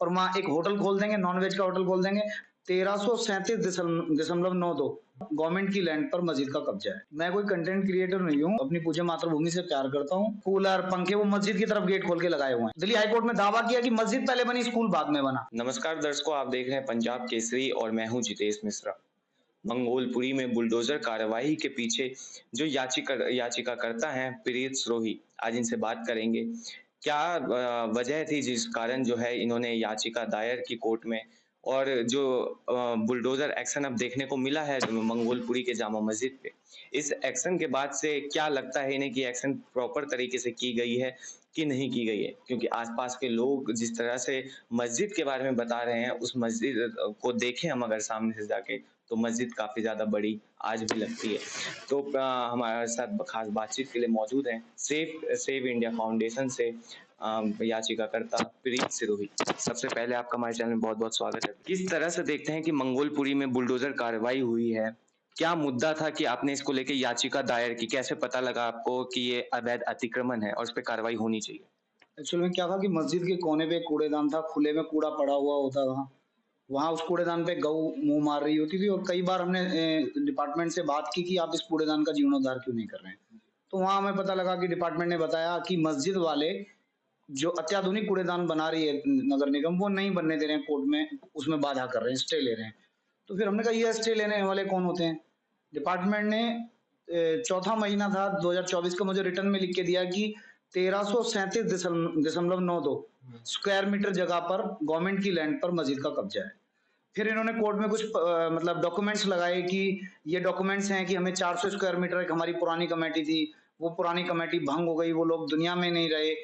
और वहाँ एक होटल खोल देंगे, नॉन-वेज का होटल खोल देंगे। 1337.92 गवर्नमेंट की लैंड पर मस्जिद का कब्जा है। मैं कोई कंटेंट क्रिएटर नहीं हूँ, अपनी पूज्य मातृभूमि से प्यार करता हूँ। कूलर, पंखे वो मस्जिद की तरफ गेट खोल के लगाए हुए हैं। दिल्ली हाई कोर्ट में दावा किया कि मस्जिद पहले बनी, स्कूल बाद में बना। नमस्कार दर्शकों, आप देख रहे हैं पंजाब केसरी और मैं हूं जितेश मिश्रा। मंगोलपुरी में बुलडोजर कार्यवाही के पीछे जो याचिकाकर्ता हैं प्रीत स्रोही, आज इनसे बात करेंगे। क्या वजह थी जिस कारण जो है इन्होंने याचिका दायर की कोर्ट में, और जो बुलडोजर एक्शन अब देखने को मिला है मंगोलपुरी के जामा मस्जिद पे, इस एक्शन के बाद से क्या लगता है इन्हें कि एक्शन प्रॉपर तरीके से की गई है कि नहीं की गई है? क्योंकि आसपास के लोग जिस तरह से मस्जिद के बारे में बता रहे हैं, उस मस्जिद को देखें हम अगर सामने से जाके, तो मस्जिद काफ़ी ज़्यादा बड़ी आज भी लगती है। तो हमारे साथ खास बातचीत के लिए मौजूद हैं सेव इंडिया फाउंडेशन से याचिकाकर्ता प्रीत सिरोही। सबसे पहले आपका हमारे चैनल में बहुत-बहुत स्वागत है। किस तरह से देखते हैं कि मंगोलपुरी में बुलडोजर कार्रवाई हुई है? क्या मुद्दा था कि आपने इसको लेके याचिका दायर की? कैसे पता लगा आपको कि ये अवैध अतिक्रमण है और इस पे कार्रवाई होनी चाहिए? एक्चुअल में क्या था कि मस्जिद के कोने पे एक कूड़ेदान था, खुले में कूड़ा पड़ा हुआ होता था। वहाँ उस कूड़ेदान पे गऊ मुँह मार रही होती थी और कई बार हमने डिपार्टमेंट से बात की कि आप इस कूड़ेदान का जीर्णोद्धार क्यों नहीं कर रहे हैं? तो वहाँ हमें पता लगा कि डिपार्टमेंट ने बताया कि मस्जिद वाले जो अत्याधुनिक कूड़ेदान बना रही है नगर निगम, वो नहीं बनने दे रहे हैं, कोर्ट में उसमें बाधा कर रहे हैं, स्टे ले रहे हैं। तो फिर हमने कहा ये स्टे लेने वाले कौन होते हैं? डिपार्टमेंट ने चौथा महीना था 2024 का, मुझे रिटर्न में लिख के दिया कि 1337.92 स्क्वायर मीटर जगह पर गवर्नमेंट की लैंड पर मस्जिद का कब्जा है। फिर इन्होंने कोर्ट में कुछ मतलब डॉक्यूमेंट्स लगाए कि ये डॉक्यूमेंट्स हैं कि हमें 400 स्क्वायर मीटर, एक हमारी पुरानी कमेटी थी, वो पुरानी कमेटी भंग हो गई, वो लोग दुनिया में नहीं रहे।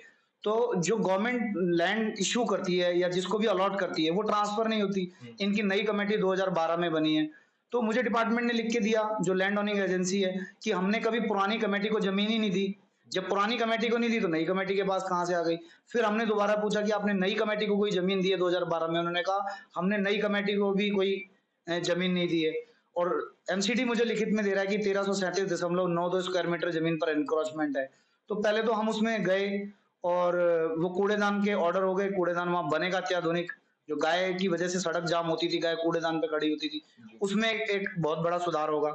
तो जो गवर्नमेंट लैंड इश्यू करती है या जिसको भी अलॉट करती है, वो ट्रांसफर नहीं होती। इनकी नई कमेटी 2012 में बनी है। तो मुझे डिपार्टमेंट ने लिख के दिया, जो लैंड ओनिंग एजेंसी है, कि हमने कभी पुरानी कमेटी को जमीन ही नहीं दी। जब पुरानी कमेटी को नहीं दी तो नई कमेटी के पास कहाँ से आ गई? फिर हमने दोबारा पूछा कि आपने नई कमेटी को कोई जमीन दी है 2012 में? उन्होंने कहा हमने नई कमेटी को भी कोई जमीन नहीं दी है। और एमसीडी मुझे लिखित में दे रहा है कि 1337.92 स्क्वायर मीटर जमीन पर एनक्रोचमेंट है। तो पहले तो हम उसमें गए और वो कूड़ेदान के ऑर्डर हो गए, कूड़ेदान वहाँ बनेगा अत्याधुनिक, जो गाय की वजह से सड़क जाम होती थी, गाय कूड़ेदान पे खड़ी होती थी, उसमें एक बहुत बड़ा सुधार होगा।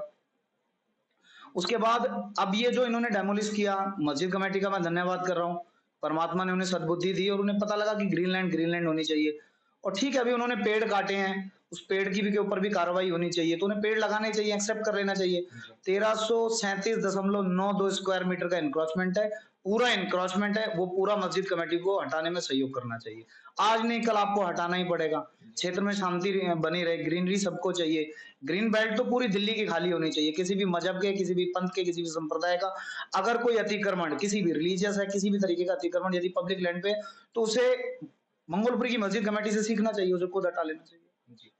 उसके बाद अब ये जो इन्होंने डेमोलिश किया, मस्जिद कमेटी का मैं धन्यवाद कर रहा हूँ। परमात्मा ने उन्हें सद्बुद्धि दी और उन्हें पता लगा कि ग्रीनलैंड होनी चाहिए। और ठीक है, अभी उन्होंने पेड़ काटे हैं, उस पेड़ की भी के ऊपर भी कार्रवाई होनी चाहिए, तो उन्हें पेड़ लगाने चाहिए, एक्सेप्ट कर लेना चाहिए। 1337.92 स्क्वायर मीटर का एनक्रोचमेंट है, पूरा एनक्रोचमेंट है, वो पूरा मस्जिद कमेटी को हटाने में सहयोग करना चाहिए। आज नहीं कल आपको हटाना ही पड़ेगा। क्षेत्र में शांति बनी रहे, ग्रीनरी सबको चाहिए। ग्रीन बेल्ट तो पूरी दिल्ली की खाली होनी चाहिए, किसी भी मजहब के, किसी भी पंथ के, किसी भी संप्रदाय का अगर कोई अतिक्रमण, किसी भी रिलीजियस है, किसी भी तरीके का अतिक्रमण यदि पब्लिक लैंड पे, तो उसे मंगोलपुरी की मस्जिद कमेटी से सीखना चाहिए, उसे खुद हटा लेना चाहिए। जी।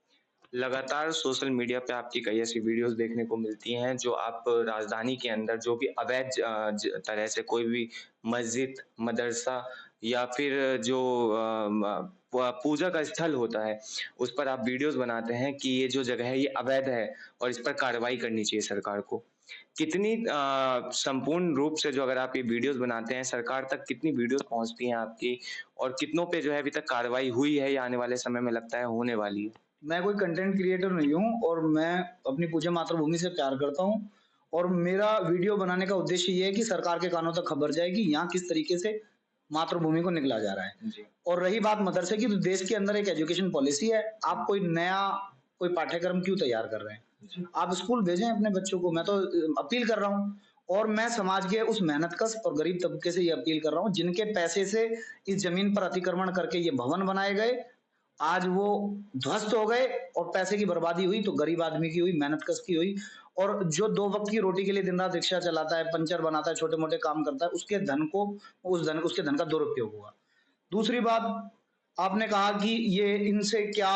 लगातार सोशल मीडिया पे आपकी कई ऐसी वीडियोस देखने को मिलती हैं जो आप राजधानी के अंदर जो भी अवैध तरह से कोई भी मस्जिद, मदरसा या फिर जो पूजा का स्थल होता है, उस पर आप वीडियोस बनाते हैं कि ये जो जगह है ये अवैध है और इस पर कार्रवाई करनी चाहिए सरकार को। कितनी संपूर्ण रूप से जो अगर आप ये वीडियोस बनाते हैं, सरकार तक कितनी वीडियोस पहुँचती हैं आपकी, और कितनों पे जो है अभी तक कार्रवाई हुई है या आने वाले समय में लगता है होने वाली है? मैं कोई कंटेंट क्रिएटर नहीं हूँ और मैं अपनी पूज्य मातृभूमि से प्यार करता हूँ और मेरा वीडियो बनाने का उद्देश्य ये है कि सरकार के कानों तक खबर जाए कि यहाँ किस तरीके से मातृभूमि को निगला जा रहा है। जी। और रही बात मदरसे की, तो देश के अंदर एक एजुकेशन पॉलिसी है। आप कोई नया कोई पाठ्यक्रम क्यों तैयार कर रहे हैं? आप स्कूल भेजें अपने बच्चों को, मैं तो अपील कर रहा हूँ। और मैं समाज के उस मेहनतकश और गरीब तबके से ये अपील कर रहा हूँ जिनके पैसे से इस जमीन पर अतिक्रमण करके ये भवन बनाए गए, आज वो ध्वस्त हो गए और पैसे की बर्बादी हुई तो गरीब आदमी की हुई, मेहनतकश की हुई। और जो 2 वक़्त की रोटी के लिए दिन-रात रिक्शा चलाता है, पंचर बनाता है, छोटे-मोटे काम करता है, उसके धन का दुरुपयोग हुआ। दूसरी बात, आपने कहा कि ये इनसे क्या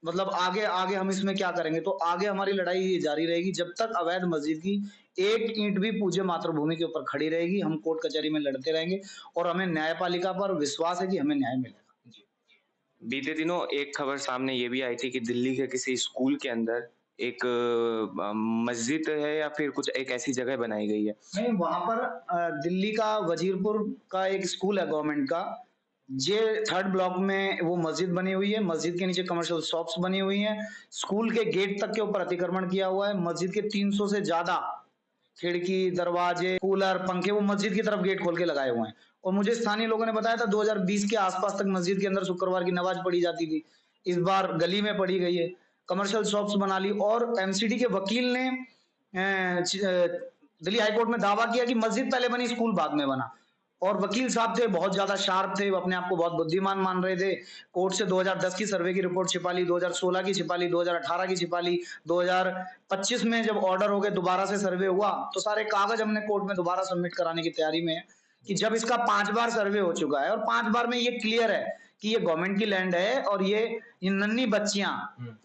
मतलब आगे आगे हम इसमें क्या करेंगे? तो आगे हमारी लड़ाई ये जारी रहेगी जब तक अवैध मस्जिद की एक ईंट भी पूज्य मातृभूमि के ऊपर खड़ी रहेगी। हम कोर्ट कचहरी में लड़ते रहेंगे और हमें न्यायपालिका पर विश्वास है कि हमें न्याय मिलेगा। जी। बीते दिनों एक खबर सामने ये भी आई थी कि दिल्ली के किसी स्कूल के अंदर एक मस्जिद है या फिर कुछ एक ऐसी जगह बनाई गई है। नहीं, वहाँ पर दिल्ली का वजीरपुर का एक स्कूल है गवर्नमेंट का, ये 3rd ब्लॉक में वो मस्जिद बनी हुई है, मस्जिद के नीचे कमर्शियल शॉप्स बनी हुई हैं, स्कूल के गेट तक के ऊपर अतिक्रमण किया हुआ है, मस्जिद के 300 से ज़्यादा खिड़की, दरवाजे, कूलर, पंखे वो मस्जिद की तरफ गेट खोल के लगाए हुए हैं। और मुझे स्थानीय लोगों ने बताया था 2020 के आस-पास तक मस्जिद के अंदर शुक्रवार की नमाज़ पढ़ी जाती थी। इस बार गली में पढ़ी गई है, कमर्शियल शॉप्स बना ली और एमसीडी के वकील ने दिल्ली हाई कोर्ट में दावा किया कि मस्जिद पहले बनी, स्कूल बाद में बना। और वकील साहब थे, बहुत ज़्यादा शार्प थे, वो अपने आप को बहुत बुद्धिमान मान रहे थे। कोर्ट से 2010 की सर्वे की रिपोर्ट छिपा ली, 2016 की छिपा ली, 2018 की छिपा ली, 2025 में जब ऑर्डर हो गए, दोबारा से सर्वे हुआ, तो सारे कागज़ हमने कोर्ट में दोबारा सबमिट कराने की तैयारी में है कि जब इसका 5 बार सर्वे हो चुका है और 5 बार में ये क्लियर है कि ये गवर्नमेंट की लैंड है और ये नन्ही बच्चियाँ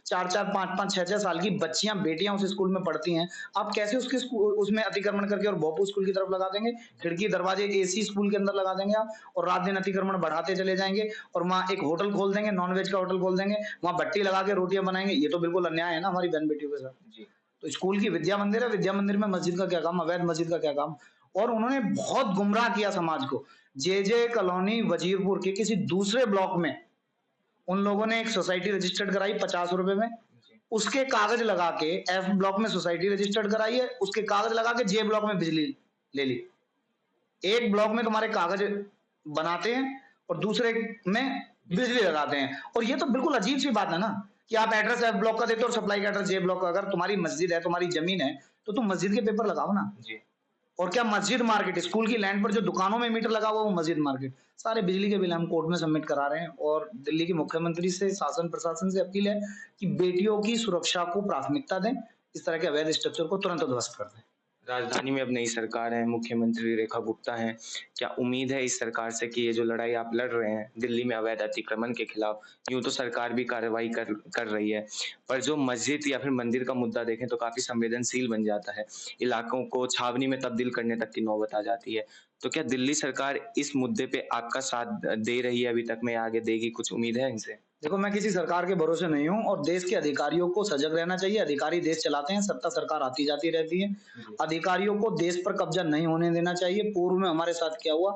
4-4, 5-5, 6-6 साल की बच्चियाँ, बेटियाँ उस स्कूल में पढ़ती हैं। आप कैसे उसके उसमें अतिक्रमण करके और भोपू स्कूल की तरफ लगा देंगे? खिड़की, दरवाजे, एसी स्कूल के अंदर लगा देंगे आप और रात-दिन अतिक्रमण बढ़ाते चले जाएँगे और वहाँ एक होटल खोल देंगे, नॉन-वेज का होटल खोल देंगे, वहाँ भट्टी लगा के रोटियाँ बनाएँगे। ये तो बिल्कुल अन्याय है ना हमारी बहन-बेटियों के साथ। जी। तो स्कूल की विद्या मंदिर है, विद्या मंदिर में मस्जिद का क्या काम, अवैध मस्जिद का क्या काम? और उन्होंने बहुत गुमराह किया समाज को। जे कॉलोनी वजीरपुर के किसी दूसरे ब्लॉक में उन लोगों ने एक सोसाइटी रजिस्टर्ड कराई ₹50 में, जी। उसके कागज लगा के एफ ब्लॉक में सोसाइटी रजिस्टर्ड कराई है, उसके कागज लगा के जे ब्लॉक में बिजली ले ली। एक ब्लॉक में तुम्हारे कागज बनाते हैं और दूसरे में बिजली लगाते हैं और ये तो बिल्कुल अजीब सी बात है ना कि आप एड्रेस एफ ब्लॉक का देते हो और सप्लाई का एड्रेस जे ब्लॉक का। अगर तुम्हारी मस्जिद है, तुम्हारी जमीन है, तो तुम मस्जिद के पेपर लगाओ ना। जी। और क्या मस्जिद मार्केट, स्कूल की लैंड पर जो दुकानों में मीटर लगा हुआ है वो मस्जिद मार्केट। सारे बिजली के बिल हम कोर्ट में सबमिट करा रहे हैं और दिल्ली के मुख्यमंत्री से, शासन प्रशासन से अपील है कि बेटियों की सुरक्षा को प्राथमिकता दें, इस तरह के अवैध स्ट्रक्चर को तुरंत ध्वस्त कर दें। राजधानी में अब नई सरकार है, मुख्यमंत्री रेखा गुप्ता हैं। क्या उम्मीद है इस सरकार से कि ये जो लड़ाई आप लड़ रहे हैं दिल्ली में अवैध अतिक्रमण के खिलाफ, यूँ तो सरकार भी कार्रवाई कर रही है, पर जो मस्जिद या फिर मंदिर का मुद्दा देखें तो काफ़ी संवेदनशील बन जाता है। इलाकों को छावनी में तब्दील करने तक की नौबत आ जाती है। तो क्या दिल्ली सरकार इस मुद्दे पे आपका साथ दे रही है अभी तक में, या आगे देगी? कुछ उम्मीद है इनसे? देखो, मैं किसी सरकार के भरोसे नहीं हूँ और देश के अधिकारियों को सजग रहना चाहिए। अधिकारी देश चलाते हैं, सत्ता सरकार आती जाती रहती है। जी। अधिकारियों को देश पर कब्जा नहीं होने देना चाहिए। पूर्व में हमारे साथ क्या हुआ,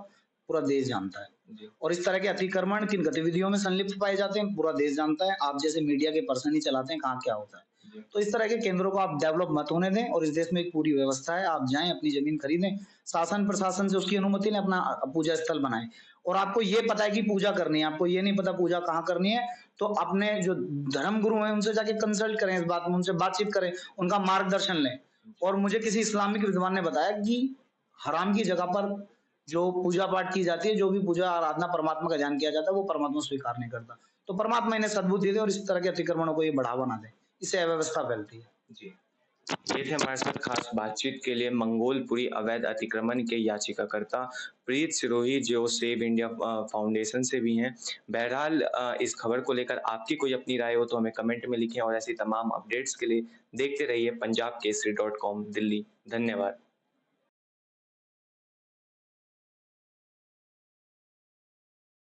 पूरा देश जानता है। जी। और इस तरह के अतिक्रमण किन गतिविधियों में संलिप्त पाए जाते हैं, पूरा देश जानता है। आप जैसे मीडिया के पर्सन ही चलाते हैं, कहाँ क्या होता है। जी। तो इस तरह के केंद्रों को आप डेवलप मत होने दें और इस देश में एक पूरी व्यवस्था है। आप जाएँ, अपनी ज़मीन खरीदें, शासन प्रशासन से उसकी अनुमति लें, अपना पूजा स्थल बनाएँ। और आपको ये पता है कि पूजा करनी है, आपको ये नहीं पता पूजा कहाँ करनी है, तो अपने जो धर्म गुरु हैं उनसे जाके कंसल्ट करें, इस बात में उनसे बातचीत करें, उनका मार्गदर्शन लें। और मुझे किसी इस्लामिक विद्वान ने बताया कि हराम की जगह पर जो पूजा पाठ की जाती है, जो भी पूजा आराधना परमात्मा का ध्यान किया जाता है, वो परमात्मा स्वीकार नहीं करता। तो परमात्मा इन्हें सद्बुद्धि दे और इस तरह के अतिक्रमणों को ये बढ़ावा ना दे। इससे अव्यवस्था फैलती है। जी। ये थे हमारे साथ खास बातचीत के लिए मंगोलपुरी अवैध अतिक्रमण के याचिकाकर्ता प्रीत सिरोही, जो सेव इंडिया फाउंडेशन से भी हैं। बहरहाल इस खबर को लेकर आपकी कोई अपनी राय हो तो हमें कमेंट में लिखें और ऐसी तमाम अपडेट्स के लिए देखते रहिए पंजाबकेसरी.com दिल्ली। धन्यवाद।